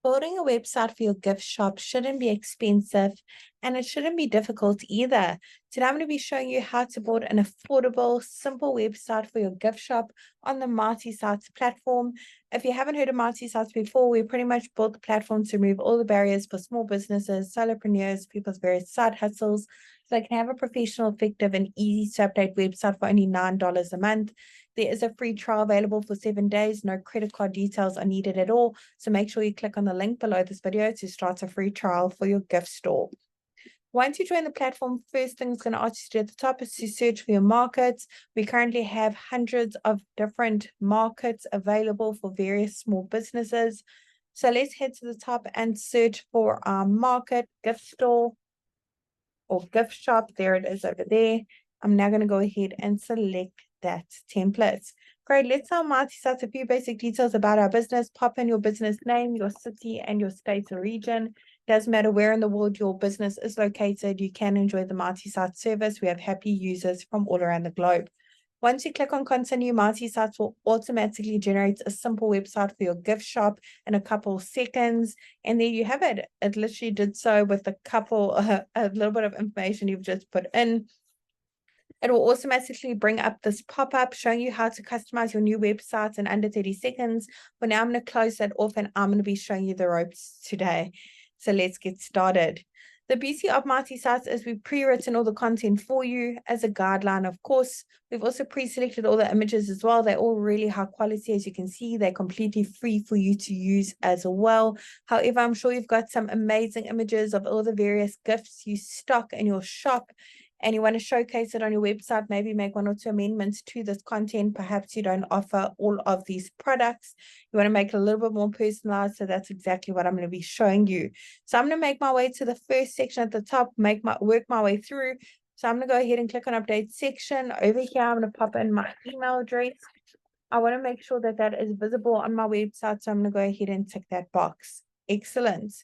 Building a website for your gift shop shouldn't be expensive and it shouldn't be difficult either. Today, I'm going to be showing you how to build an affordable, simple website for your gift shop on the Marty Sites platform. If you haven't heard of Marty Sites before, we pretty much built the platform to remove all the barriers for small businesses, solopreneurs, people's various side hustles, so they can have a professional, effective, and easy to update website for only $9 a month. There is a free trial available for 7 days. No credit card details are needed at all. So make sure you click on the link below this video to start a free trial for your gift store. Once you join the platform, first thing it's going to ask you to do at the top is to search for your markets. We currently have hundreds of different markets available for various small businesses. So let's head to the top and search for our market, gift store, or gift shop. There it is over there. I'm now going to go ahead and select that template. Great, let's tell Marty Sites a few basic details about our business. Pop in your business name, your city, and your state or region. Doesn't matter where in the world your business is located, you can enjoy the Marty Sites service. We have happy users from all around the globe. Once you click on continue, Marty Sites will automatically generate a simple website for your gift shop in a couple of seconds. And there you have it. It literally did so with a little bit of information you've just put in. It will automatically bring up this pop-up showing you how to customize your new website in under 30 seconds. For now, I'm going to close that off and I'm going to be showing you the ropes today. So let's get started. The beauty of Marty Sites is we've pre-written all the content for you as a guideline, of course. We've also pre-selected all the images as well. They're all really high quality, as you can see. They're completely free for you to use as well. However, I'm sure you've got some amazing images of all the various gifts you stock in your shop, and you want to showcase it on your website, maybe make 1 or 2 amendments to this content. Perhaps you don't offer all of these products. You want to make it a little bit more personalized. So that's exactly what I'm going to be showing you. So I'm going to make my way to the first section at the top, work my way through. So I'm going to go ahead and click on update section. Over here, I'm going to pop in my email address. I want to make sure that that is visible on my website. So I'm going to go ahead and tick that box. Excellent.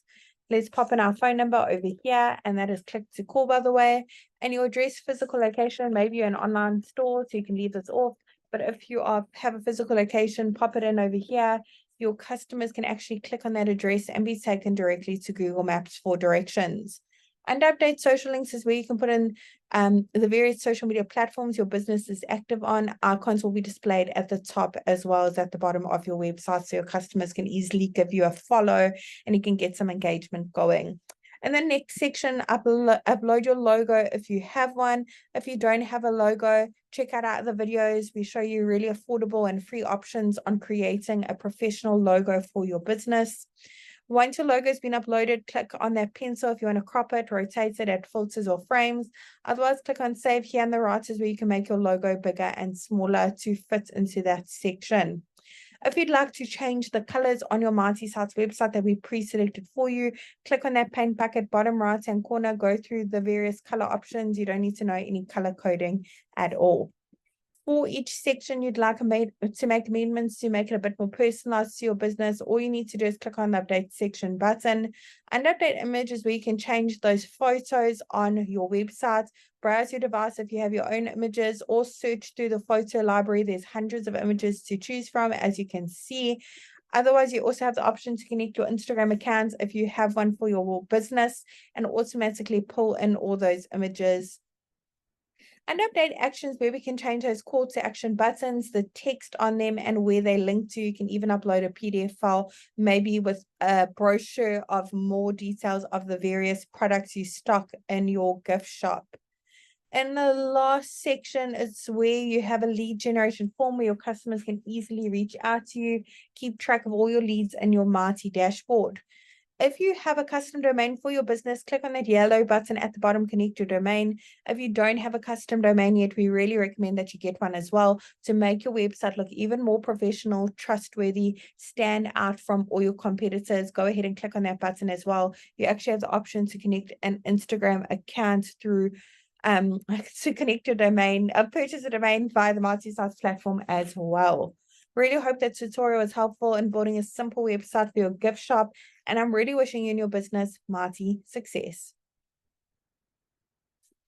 Let's pop in our phone number over here, and that is click to call, by the way. And your address, physical location, maybe you're an online store, so you can leave this off. But if you have a physical location, pop it in over here. Your customers can actually click on that address and be taken directly to Google Maps for directions. And update social links is where you can put in the various social media platforms your business is active on. Icons will be displayed at the top as well as at the bottom of your website, so your customers can easily give you a follow and you can get some engagement going. And the next section, upload your logo if you have one. If you don't have a logo, check out our other videos. We show you really affordable and free options on creating a professional logo for your business. Once your logo has been uploaded, click on that pencil if you want to crop it, rotate it, add filters or frames. Otherwise, click on save here on the right is where you can make your logo bigger and smaller to fit into that section. If you'd like to change the colors on your Marty Sites website that we pre-selected for you, click on that paint bucket bottom right-hand corner, go through the various color options. You don't need to know any color coding at all. For each section you'd like to make amendments to make it a bit more personalized to your business, all you need to do is click on the update section button. And update images where you can change those photos on your website. Browse your device if you have your own images, or search through the photo library. There's hundreds of images to choose from, as you can see. Otherwise, you also have the option to connect your Instagram accounts if you have one for your business and automatically pull in all those images. And update actions where we can change those call to action buttons, the text on them, and where they link to. You can even upload a PDF file, maybe with a brochure of more details of the various products you stock in your gift shop. And the last section is where you have a lead generation form where your customers can easily reach out to you, keep track of all your leads in your Marty dashboard. If you have a custom domain for your business, click on that yellow button at the bottom, connect your domain. If you don't have a custom domain yet, we really recommend that you get one as well to make your website look even more professional, trustworthy, stand out from all your competitors. Go ahead and click on that button as well. You actually have the option to connect an Instagram account through to connect your domain, purchase a domain via the Marty Sites platform as well. Really hope that tutorial was helpful in building a simple website for your gift shop, and I'm really wishing you and your business Marty success.